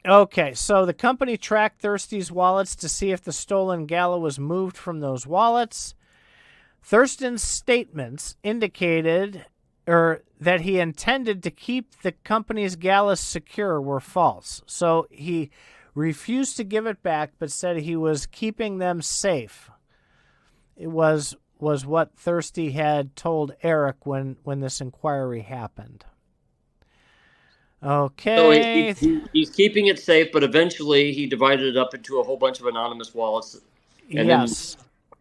Okay, so the company tracked Thirsty's wallets to see if the stolen GALA was moved from those wallets. Thurston's statements indicated that he intended to keep the company's GALA secure were false. So he refused to give it back, but said he was keeping them safe. It was what Thirsty had told Eric when this inquiry happened. Okay. So he's keeping it safe, but eventually he divided it up into a whole bunch of anonymous wallets. Yes.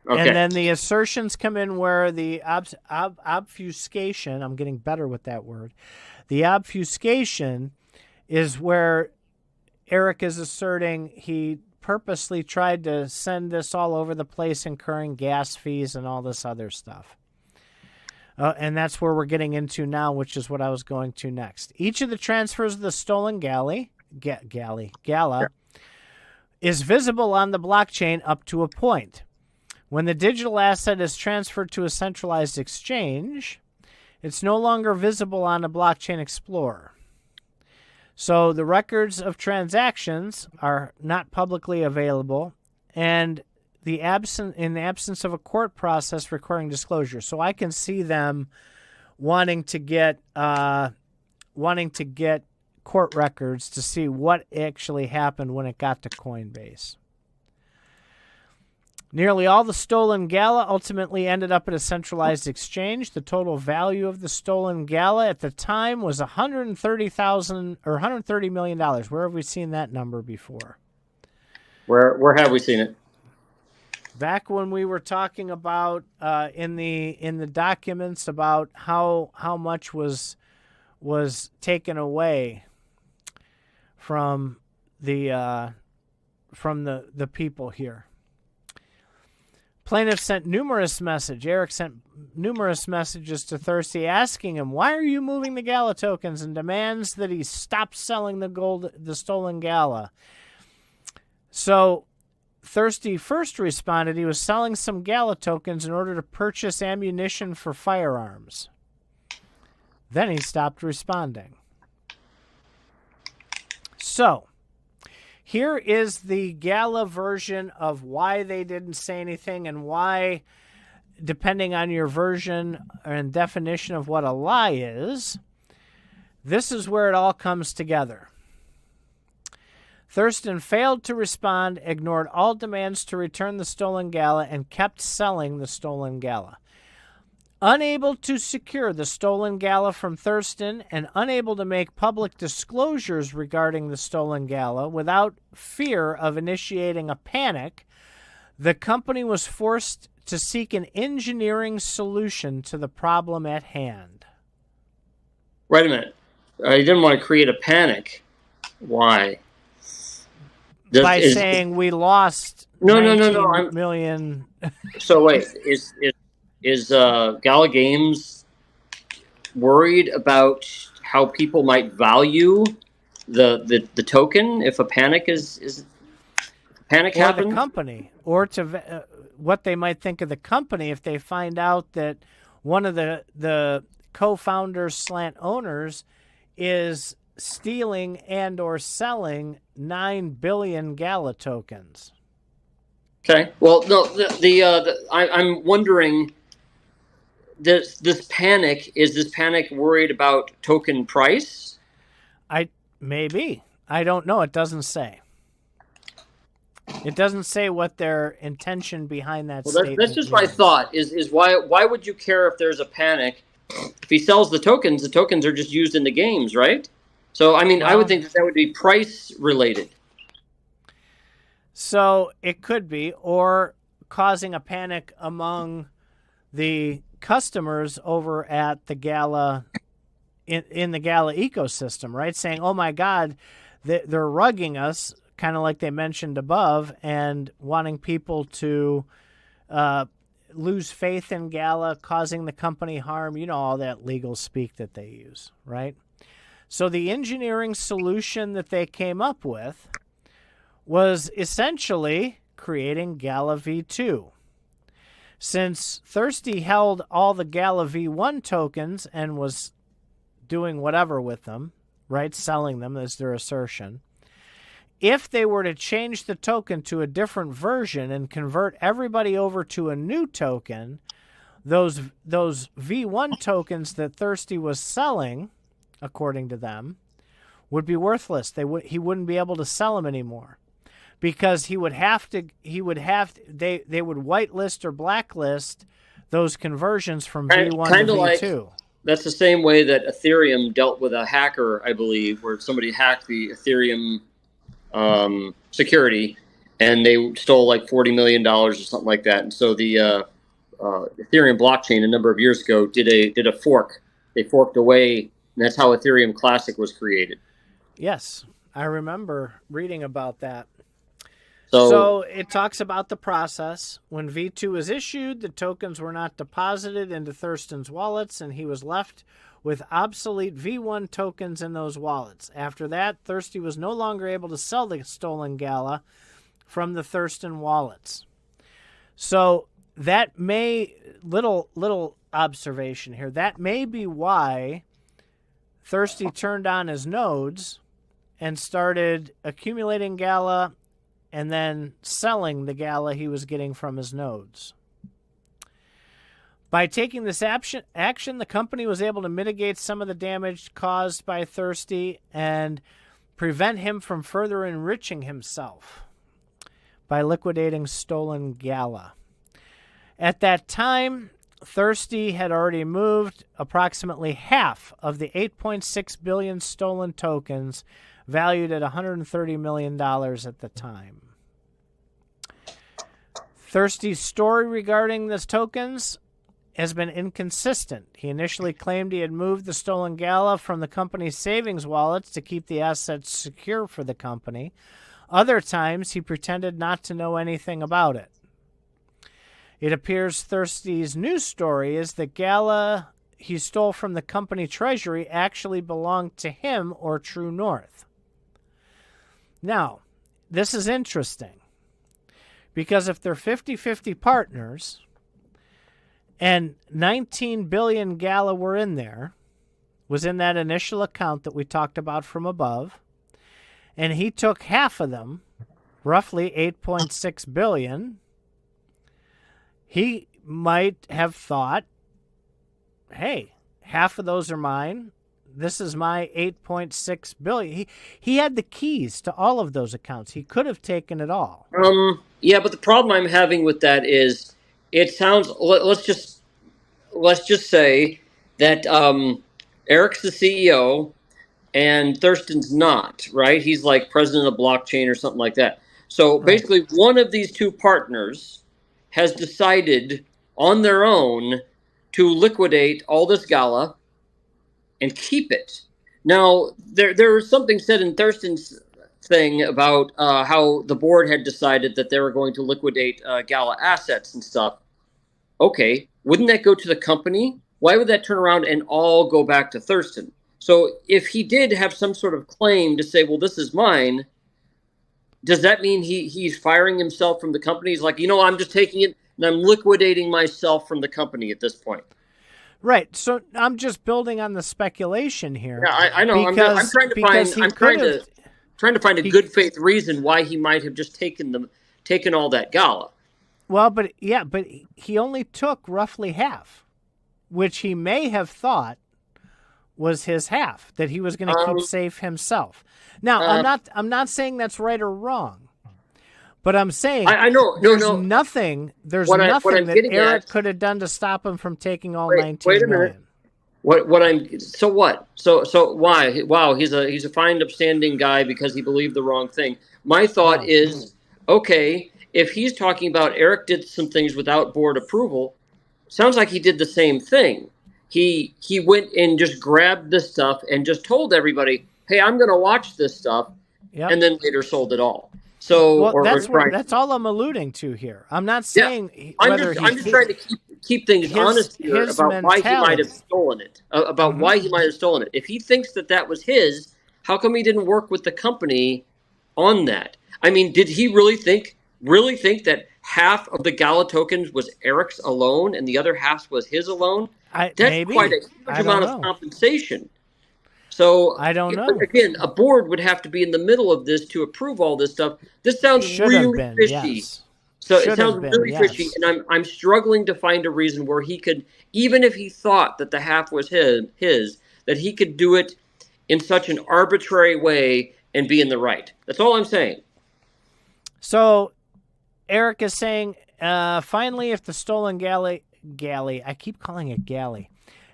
Okay. And then the assertions come in where the obfuscation, I'm getting better with that word. The obfuscation is where Eric is asserting he purposely tried to send this all over the place, incurring gas fees and all this other stuff. And that's where we're getting into now, which is what I was going to next. Each of the transfers of the stolen GALA is visible on the blockchain up to a point. When the digital asset is transferred to a centralized exchange, it's no longer visible on a blockchain explorer. So the records of transactions are not publicly available, and in the absence of a court process requiring disclosure. So I can see them wanting to get court records to see what actually happened when it got to Coinbase. Nearly all the stolen GALA ultimately ended up at a centralized exchange. The total value of the stolen GALA at the time was $130 million. Where have we seen that number before? Where have we seen it? Back when we were talking about in the documents about how much was taken away from the people here. Plaintiff sent Eric sent numerous messages to Thirsty asking him, why are you moving the GALA tokens, and demands that he stop selling the stolen GALA. So Thirsty first responded he was selling some GALA tokens in order to purchase ammunition for firearms. Then he stopped responding. So here is the GALA version of why they didn't say anything and why, depending on your version and definition of what a lie is, this is where it all comes together. Thurston failed to respond, ignored all demands to return the stolen GALA, and kept selling the stolen GALA. Unable to secure the stolen GALA from Thurston and unable to make public disclosures regarding the stolen GALA without fear of initiating a panic, the company was forced to seek an engineering solution to the problem at hand. Wait a minute. I didn't want to create a panic. Why? Saying we lost $19 million. So wait, is GALA Games worried about how people might value the token if a panic happens? The company, or to what they might think of the company if they find out that one of the co-founders / owners is stealing and or selling 9 billion GALA tokens. Okay. Well, no, I'm wondering. Is this panic worried about token price? Maybe. I don't know. It doesn't say. It doesn't say what their intention behind that statement that's just my thought, is why would you care if there's a panic? If he sells the tokens are just used in the games, right? So, I mean, I would think that would be price related. So it could be, or causing a panic among the customers over at the GALA in the GALA ecosystem, right? Saying, oh my God, they're rugging us, kind of like they mentioned above, and wanting people to lose faith in GALA, causing the company harm, all that legal speak that they use, right? So the engineering solution that they came up with was essentially creating GALA V2. Since Thirsty held all the GALA V1 tokens and was doing whatever with them, right, selling them as their assertion, if they were to change the token to a different version and convert everybody over to a new token, those V1 tokens that Thirsty was selling, according to them, would be worthless. He wouldn't be able to sell them anymore, because they would whitelist or blacklist those conversions from V1 to V2. Like, that's the same way that Ethereum dealt with a hacker, I believe, where somebody hacked the Ethereum security, and they stole like $40 million or something like that. And so the Ethereum blockchain a number of years ago did a fork. They forked away, and that's how Ethereum Classic was created. Yes, I remember reading about that. So it talks about the process. When V2 was issued, the tokens were not deposited into Thurston's wallets, and he was left with obsolete V1 tokens in those wallets. After that, Thirsty was no longer able to sell the stolen GALA from the Thurston wallets. So that may, little observation here, that may be why Thirsty turned on his nodes and started accumulating GALA and then selling the GALA he was getting from his nodes. By taking this action, the company was able to mitigate some of the damage caused by Thirsty and prevent him from further enriching himself by liquidating stolen GALA. At that time, Thirsty had already moved approximately half of the 8.6 billion stolen tokens, valued at $130 million at the time. Thirsty's story regarding these tokens has been inconsistent. He initially claimed he had moved the stolen GALA from the company's savings wallets to keep the assets secure for the company. Other times, he pretended not to know anything about it. It appears Thirsty's new story is that GALA he stole from the company treasury actually belonged to him or True North. Now, this is interesting, because if they're 50-50 partners and 19 billion GALA were in there, was in that initial account that we talked about from above, and he took half of them, roughly 8.6 billion, he might have thought, hey, half of those are mine. This is my 8.6 billion. He had the keys to all of those accounts. He could have taken it all. Yeah, but the problem I'm having with that is it sounds. Let's just say that Eric's the CEO and Thurston's not, right? He's like president of blockchain or something like that. So basically, one of these two partners has decided on their own to liquidate all this GALA and keep it. Now, there was something said in Thurston's thing about how the board had decided that they were going to liquidate GALA assets and stuff. Okay, wouldn't that go to the company? Why would that turn around and all go back to Thurston? So if he did have some sort of claim to say, well, this is mine, does that mean he's firing himself from the company? He's like, I'm just taking it and I'm liquidating myself from the company at this point. Right. So I'm just building on the speculation here. Yeah, I know. I'm trying to find a good faith reason why he might have just taken all that GALA. Well, but he only took roughly half, which he may have thought was his half that he was going to keep safe himself. Now, I'm not saying that's right or wrong, but I'm saying I know there's nothing that Eric could have done to stop him from taking all 19 million. So what? So why? Wow, he's a fine, upstanding guy because he believed the wrong thing. My thought is, okay, if he's talking about Eric did some things without board approval, sounds like he did the same thing. He went and just grabbed this stuff and just told everybody, "Hey, I'm going to watch this stuff," and then later sold it all. So that's all I'm alluding to here. I'm not saying. Yeah. I'm just trying to keep things honest here about why he might have stolen it. Why he might have stolen it. If he thinks that was his, how come he didn't work with the company on that? I mean, did he really think that half of the GALA tokens was Eric's alone and the other half was his alone? That's quite a huge amount of compensation. So I don't know. again, a board would have to be in the middle of this to approve all this stuff. This sounds Should really have been, fishy. yes. So Should it sounds have been, really yes. fishy, and I'm struggling to find a reason where he could, even if he thought that the half was his, that he could do it in such an arbitrary way and be in the right. That's all I'm saying. So Eric is saying, finally, if the stolen galley, I keep calling it galley,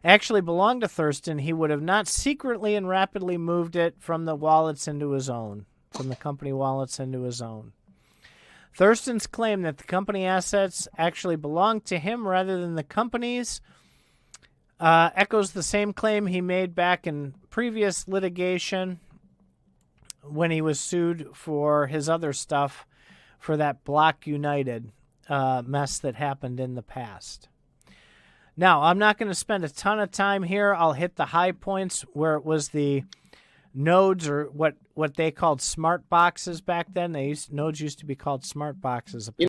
actually belonged to Thurston, he would have not secretly and rapidly moved it from the wallets into his own, from the company wallets into his own. Thurston's claim that the company assets actually belonged to him rather than the company's echoes the same claim he made back in previous litigation when he was sued for his other stuff for that Block United mess that happened in the past. Now, I'm not going to spend a ton of time here. I'll hit the high points where it was the nodes, or what they called smart boxes back then. Nodes used to be called smart boxes.